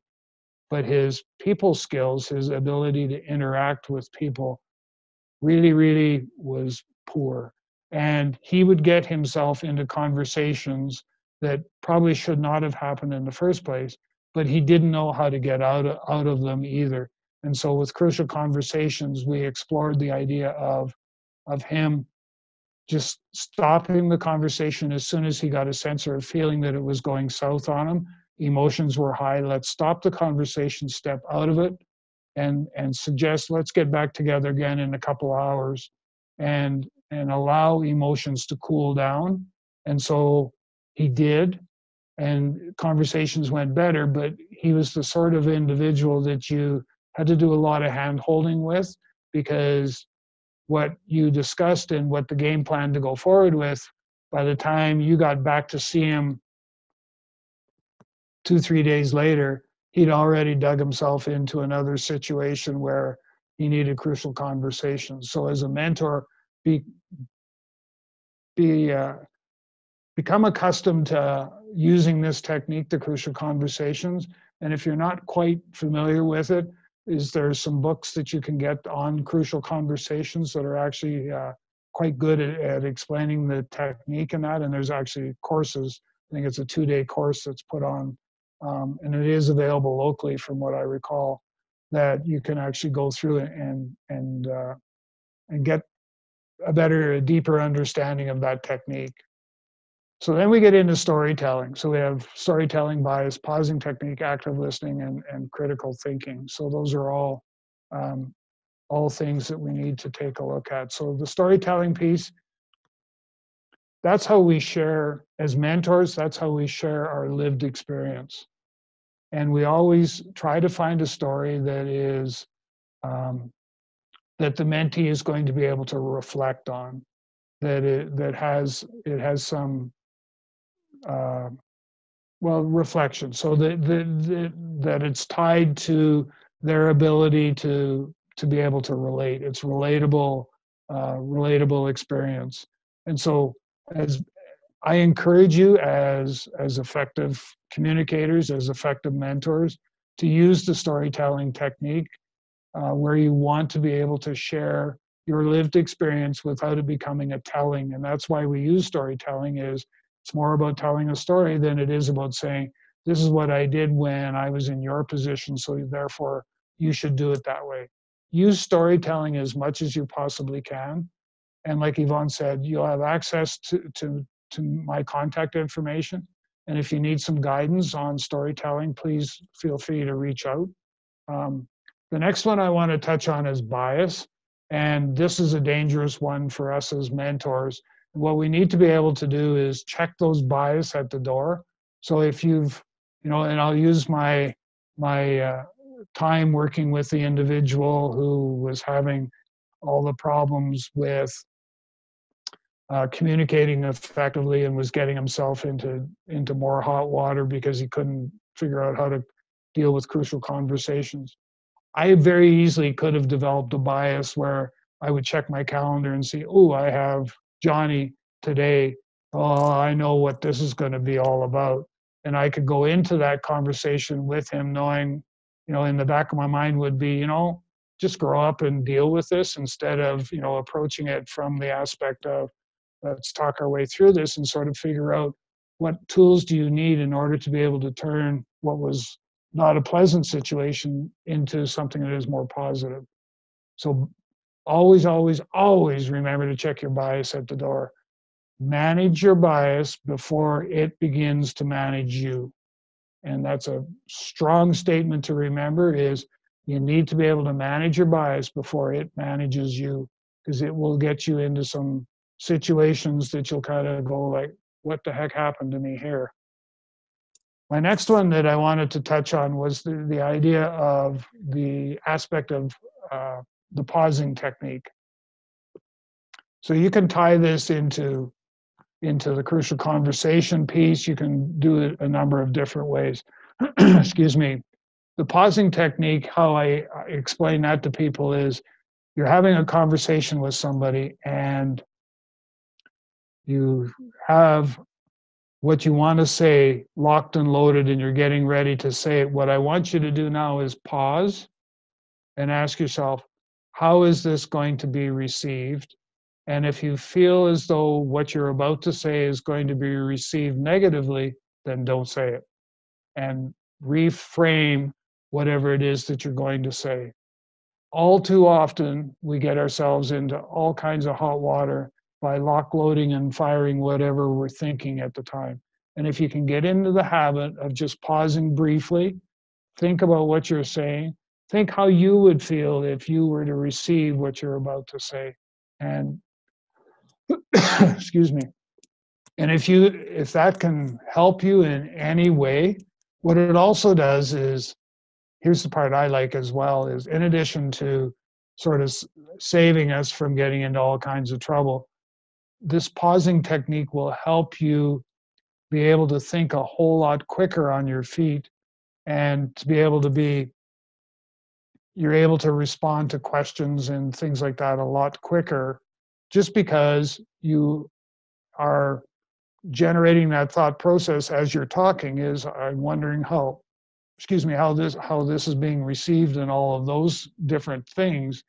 S2: But his people skills, his ability to interact with people really, really was poor. And he would get himself into conversations that probably should not have happened in the first place, but he didn't know how to get out of them either. And so with crucial conversations, we explored the idea of him just stopping the conversation as soon as he got a sense or a feeling that it was going south on him. Emotions were high. Let's stop the conversation, step out of it, and suggest let's get back together again in a couple hours, and allow emotions to cool down. And so he did, and conversations went better. But he was the sort of individual that you had to do a lot of hand holding with, because what you discussed and what the game plan to go forward with, by the time you got back to see him 2-3 days later, he'd already dug himself into another situation where he needed crucial conversations. So as a mentor, become accustomed to using this technique, the crucial conversations. And if you're not quite familiar with it, there's some books that you can get on crucial conversations that are actually quite good at explaining the technique in that. And there's actually courses. I think it's a 2-day course that's put on, and it is available locally from what I recall, that you can actually go through and get a deeper understanding of that technique. So then we get into storytelling. So we have storytelling bias, pausing technique, active listening, and critical thinking. So those are all things that we need to take a look at. So the storytelling piece, that's how we share as mentors, that's how we share our lived experience. And we always try to find a story that is that the mentee is going to be able to reflect on, that has some uh, reflection, so that it's tied to their ability to be able to relate. It's relatable experience. And so as I encourage you as effective communicators, as effective mentors, to use the storytelling technique where you want to be able to share your lived experience without it becoming a telling. And that's why we use storytelling. Is it's more about telling a story than it is about saying, this is what I did when I was in your position, so therefore you should do it that way. Use storytelling as much as you possibly can. And like Yvonne said, you'll have access to my contact information. And if you need some guidance on storytelling, please feel free to reach out. Um, the next one I want to touch on is bias. And this is a dangerous one for us as mentors. What we need to be able to do is check those bias at the door. So if you've, and I'll use my time working with the individual who was having all the problems with communicating effectively and was getting himself into more hot water because he couldn't figure out how to deal with crucial conversations. I very easily could have developed a bias where I would check my calendar and see, oh, I have Johnny today. Oh, I know what this is going to be all about. And I could go into that conversation with him knowing, in the back of my mind would be, just grow up and deal with this instead of, approaching it from the aspect of, let's talk our way through this and sort of figure out what tools do you need in order to be able to turn what was not a pleasant situation into something that is more positive. So always, always, always remember to check your bias at the door. Manage your bias before it begins to manage you. And that's a strong statement to remember, is you need to be able to manage your bias before it manages you, because it will get you into some situations that you'll kind of go like, what the heck happened to me here? My next one that I wanted to touch on was the idea of the aspect of the pausing technique. So you can tie this into the crucial conversation piece. You can do it a number of different ways. Excuse me. The pausing technique, how I explain that to people is, you're having a conversation with somebody and you have what you want to say locked and loaded and you're getting ready to say it. What I want you to do now is pause and ask yourself, how is this going to be received? And if you feel as though what you're about to say is going to be received negatively, then don't say it. And reframe whatever it is that you're going to say. All too often, we get ourselves into all kinds of hot water by lock loading and firing whatever we're thinking at the time. And if you can get into the habit of just pausing briefly, think about what you're saying, think how you would feel if you were to receive what you're about to say. And excuse me. And if that can help you in any way, what it also does is, here's the part I like as well, is in addition to sort of saving us from getting into all kinds of trouble, this pausing technique will help you be able to think a whole lot quicker on your feet, and to be able to you're able to respond to questions and things like that a lot quicker, just because you are generating that thought process as you're talking. Is, I'm wondering how this is being received, and all of those different things.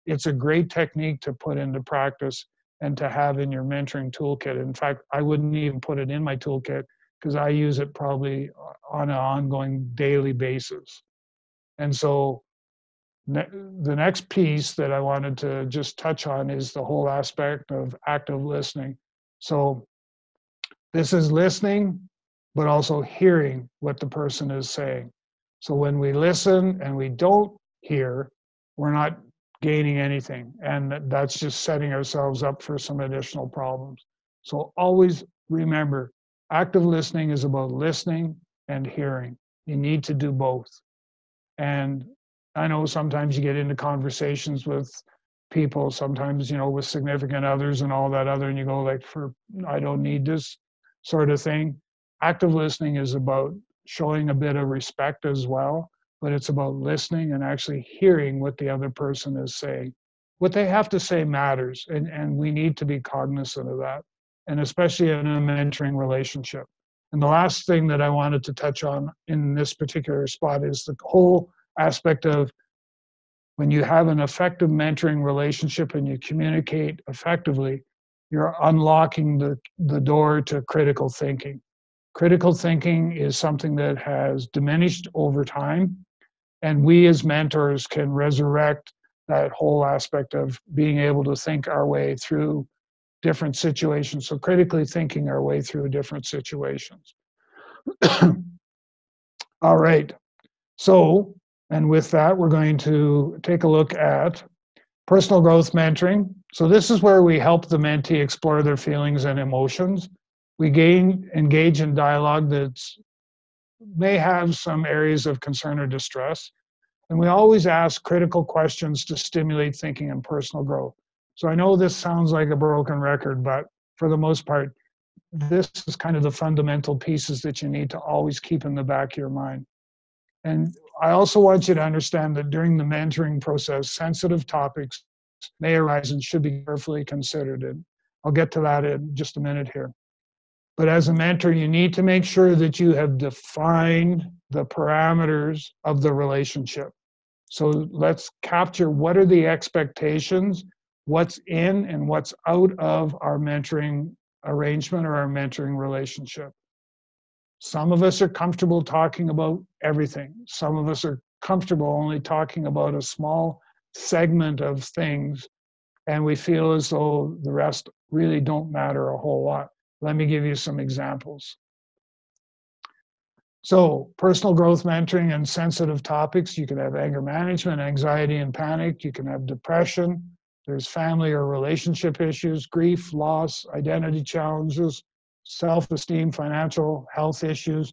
S2: It's a great technique to put into practice and to have in your mentoring toolkit. In fact, I wouldn't even put it in my toolkit because I use it probably on an ongoing daily basis. And so the next piece that I wanted to just touch on is the whole aspect of active listening. So This is listening, but also hearing what the person is saying. So when we listen and we don't hear, we're not gaining anything. And that's just setting ourselves up for some additional problems. So always remember, active listening is about listening and hearing. You need to do both. And I know sometimes you get into conversations with people, sometimes, with significant others and all that other, and you go like, I don't need this sort of thing. Active listening is about showing a bit of respect as well, but it's about listening and actually hearing what the other person is saying. What they have to say matters, and we need to be cognizant of that, and especially in a mentoring relationship. And the last thing that I wanted to touch on in this particular spot is the whole aspect of when you have an effective mentoring relationship and you communicate effectively, you're unlocking the door to critical thinking. Critical thinking is something that has diminished over time, and we as mentors can resurrect that whole aspect of being able to think our way through different situations. So critically thinking our way through different situations. All right. So, and with that, we're going to take a look at personal growth mentoring. So this is where we help the mentee explore their feelings and emotions. We engage in dialogue that may have some areas of concern or distress. And we always ask critical questions to stimulate thinking and personal growth. So I know this sounds like a broken record, but for the most part, this is kind of the fundamental pieces that you need to always keep in the back of your mind. And I also want you to understand that during the mentoring process, sensitive topics may arise and should be carefully considered. And I'll get to that in just a minute here. But as a mentor, you need to make sure that you have defined the parameters of the relationship. So let's capture what are the expectations, what's in and what's out of our mentoring arrangement or our mentoring relationship. Some of us are comfortable talking about everything. Some of us are comfortable only talking about a small segment of things, and we feel as though the rest really don't matter a whole lot. Let me give you some examples. So, personal growth mentoring and sensitive topics. You can have anger management, anxiety and panic. You can have depression. There's family or relationship issues, grief, loss, identity challenges, self-esteem, financial health issues.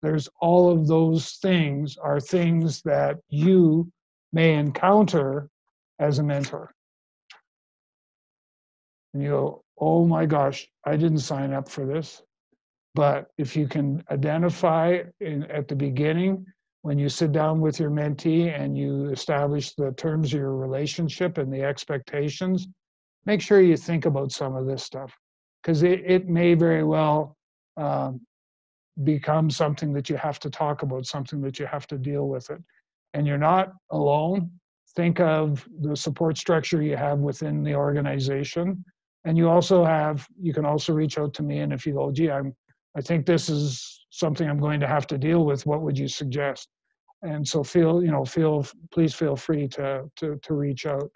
S2: There's all of those things are things that you may encounter as a mentor. And you go, oh my gosh, I didn't sign up for this. But if you can identify at the beginning, when you sit down with your mentee and you establish the terms of your relationship and the expectations, make sure you think about some of this stuff, because it may very well become something that you have to talk about, something that you have to deal with it. And you're not alone. Think of the support structure you have within the organization. And you can also reach out to me. And if you go, gee, I think this is something I'm going to have to deal with, what would you suggest? And so please feel free to reach out.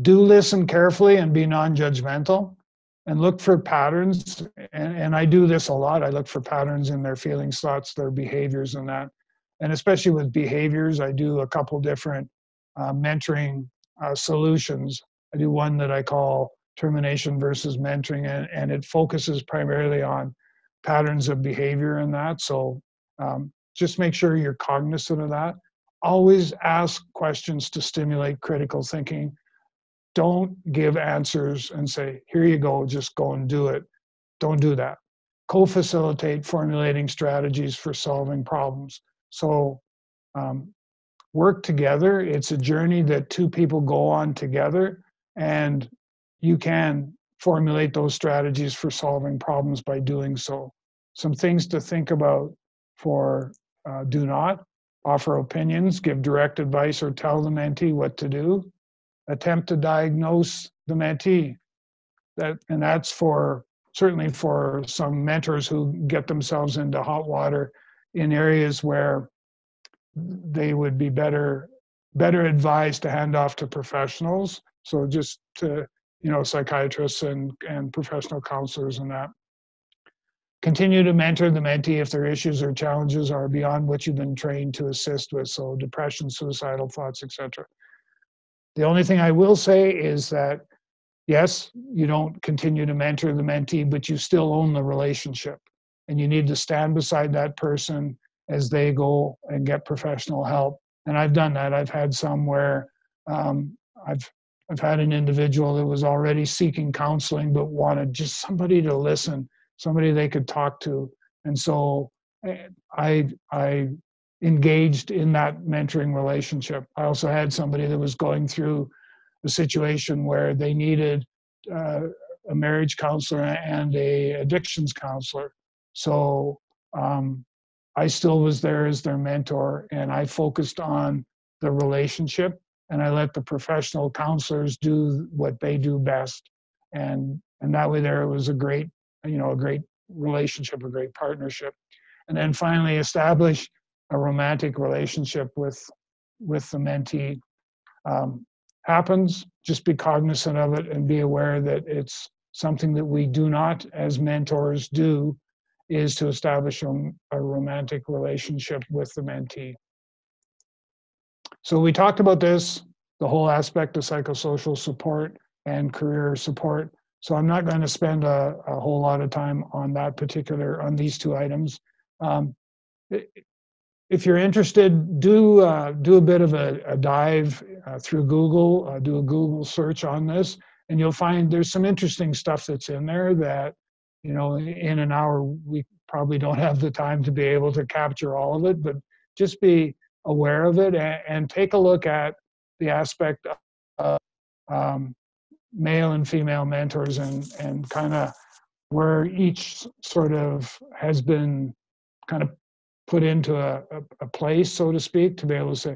S2: Do listen carefully and be non-judgmental, and look for patterns. And I do this a lot. I look for patterns in their feelings, thoughts, their behaviors, and that. And especially with behaviors, I do a couple different mentoring solutions. I do one that I call termination versus mentoring, and it focuses primarily on patterns of behavior and that. So just make sure you're cognizant of that. Always ask questions to stimulate critical thinking. Don't give answers and say, here you go, just go and do it. Don't do that. Co-facilitate formulating strategies for solving problems. So work together. It's a journey that two people go on together, and you can formulate those strategies for solving problems by doing so. Some things to think about for do not offer opinions, give direct advice, or tell the mentee what to do. Attempt to diagnose the mentee. That's certainly for some mentors who get themselves into hot water in areas where they would be better advised to hand off to professionals. So just to, psychiatrists and professional counselors and that. continue to mentor the mentee if their issues or challenges are beyond what you've been trained to assist with, so depression, suicidal thoughts, etc. The only thing I will say is that, yes, you don't continue to mentor the mentee, but you still own the relationship. And you need to stand beside that person as they go and get professional help. And I've done that. I've had some where I've had an individual that was already seeking counseling but wanted just somebody to listen, somebody they could talk to. And so I engaged in that mentoring relationship. I also had somebody that was going through a situation where they needed a marriage counselor and a addictions counselor. So I still was there as their mentor, and I focused on the relationship, and I let the professional counselors do what they do best. And that way there was a great relationship, a great partnership. And then finally establish a romantic relationship with the mentee. Happens, just be cognizant of it and be aware that it's something that we do not, as mentors, do, is to establish a romantic relationship with the mentee. So we talked about this, the whole aspect of psychosocial support and career support. So I'm not going to spend a whole lot of time on these two items. If you're interested, do a bit of a dive through Google, do a Google search on this, and you'll find there's some interesting stuff that's in there that, in an hour, we probably don't have the time to be able to capture all of it, but just be aware of it and take a look at the aspect of male and female mentors and kind of where each sort of has been kind of put into a place, so to speak, to be able to say,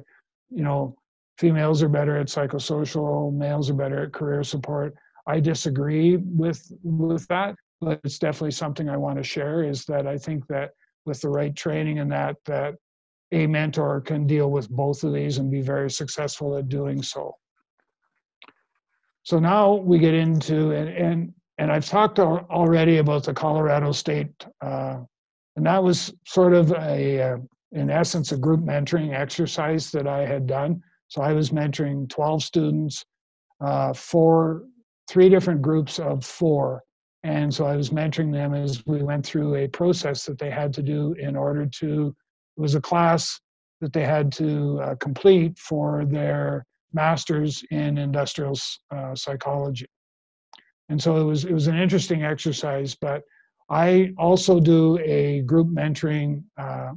S2: females are better at psychosocial, males are better at career support. I disagree with that, but it's definitely something I want to share, is that I think that with the right training and that a mentor can deal with both of these and be very successful at doing so. So now we get into, and I've talked already about the Colorado State and that was sort of in essence, a group mentoring exercise that I had done. So I was mentoring 12 students, three different groups of 4. And so I was mentoring them as we went through a process that they had to do in order to, it was a class that they had to complete for their master's in industrial psychology. And so it was an interesting exercise, but I also do a group mentoring, I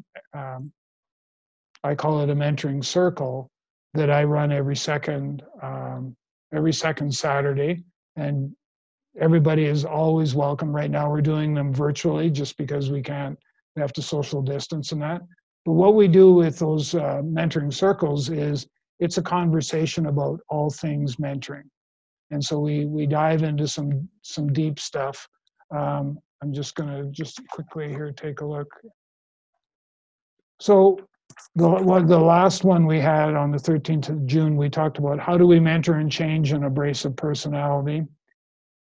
S2: call it a mentoring circle, that I run every second Saturday, and everybody is always welcome. Right now we're doing them virtually just because we have to social distance and that. But what we do with those mentoring circles is it's a conversation about all things mentoring. And so we dive into some deep stuff. I'm just going to quickly here take a look. So the last one we had on the 13th of June, we talked about how do we mentor and change an abrasive personality.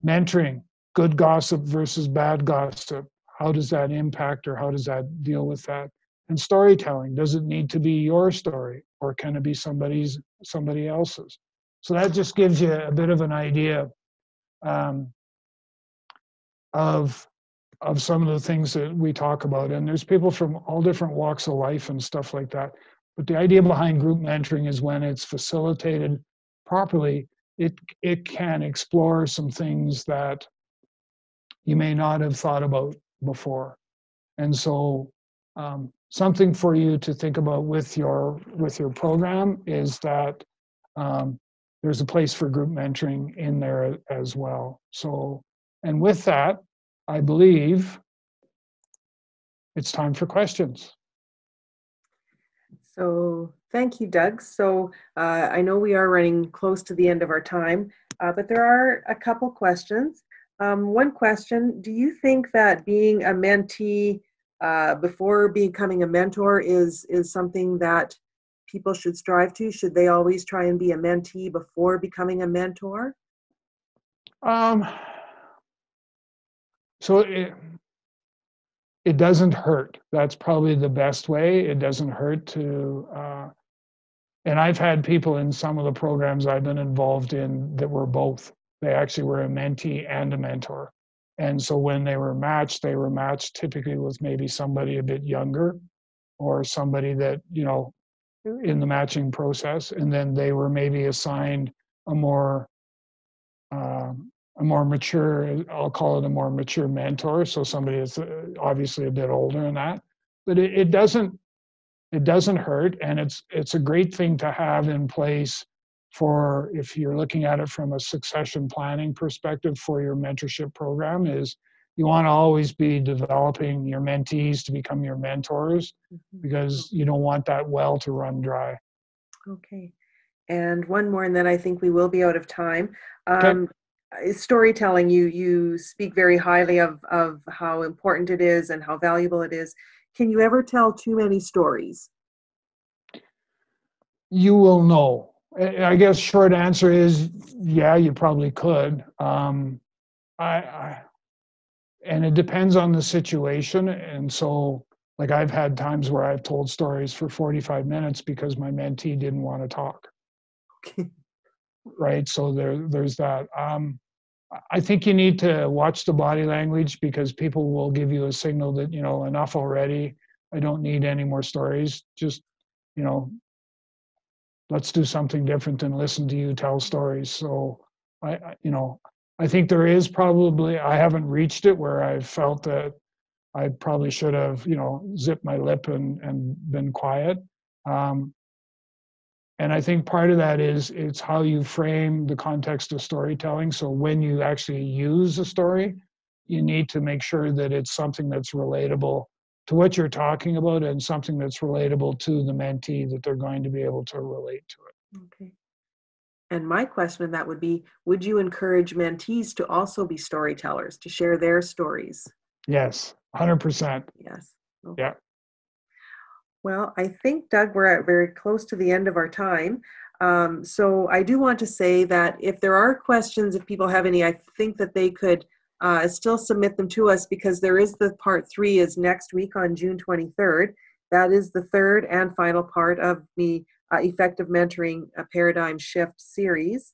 S2: Mentoring, good gossip versus bad gossip. How does that impact, or how does that deal with that? And storytelling, does it need to be your story, or can it be somebody else's? So that just gives you a bit of an idea of some of the things that we talk about. And there's people from all different walks of life and stuff like that. But the idea behind group mentoring is when it's facilitated properly, it can explore some things that you may not have thought about before. And so something for you to think about with your program is that there's a place for group mentoring in there as well. So, and with that, I believe it's time for questions.
S1: So thank you, Doug. So I know we are running close to the end of our time, but there are a couple questions. One question, do you think that being a mentee before becoming a mentor is something that people should strive to? Should they always try and be a mentee before becoming a mentor?
S2: So it doesn't hurt. That's probably the best way. It doesn't hurt to, and I've had people in some of the programs I've been involved in that were both. They actually were a mentee and a mentor. And so when they were matched typically with maybe somebody a bit younger or somebody that, in the matching process. And then they were maybe assigned a more mature, I'll call it a more mature mentor. So somebody that's obviously a bit older in that, but it doesn't hurt. And it's a great thing to have in place for, if you're looking at it from a succession planning perspective for your mentorship program, is you want to always be developing your mentees to become your mentors, because you don't want that well to run dry.
S1: Okay. And one more, and then I think we will be out of time.
S2: Okay.
S1: Storytelling, you speak very highly of how important it is and how valuable it is. Can you ever tell too many stories?
S2: You will know. I guess short answer is, yeah, you probably could. And it depends on the situation. And so, like, I've had times where I've told stories for 45 minutes because my mentee didn't want to talk.
S1: Okay.
S2: Right. So there's that. I think you need to watch the body language, because people will give you a signal that, enough already. I don't need any more stories. Just, let's do something different than listen to you tell stories. So I think there is probably, I haven't reached it where I've felt that I probably should have, zipped my lip and been quiet. And I think part of that is it's how you frame the context of storytelling. So when you actually use a story, you need to make sure that it's something that's relatable to what you're talking about, and something that's relatable to the mentee, that they're going to be able to relate to it.
S1: Okay. And my question in that would be, would you encourage mentees to also be storytellers, to share their stories?
S2: Yes, 100%.
S1: Yes. Okay.
S2: Yeah.
S1: Well, I think, Doug, we're at very close to the end of our time. So I do want to say that if there are questions, if people have any, I think that they could still submit them to us, because there is the part 3 is next week on June 23rd. That is the third and final part of the Effective Mentoring Paradigm Shift series.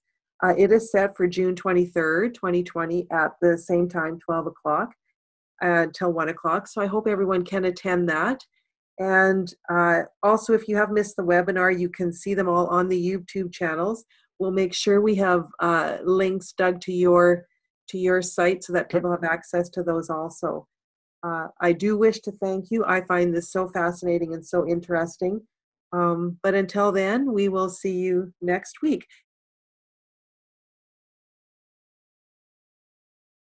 S1: It is set for June 23rd, 2020 at the same time, 12 o'clock till 1 o'clock. So I hope everyone can attend that. And also, if you have missed the webinar, you can see them all on the YouTube channels. We'll make sure we have links, Doug, to your site, so that people have access to those also. I do wish to thank you. I find this so fascinating and so interesting. But until then, we will see you next week.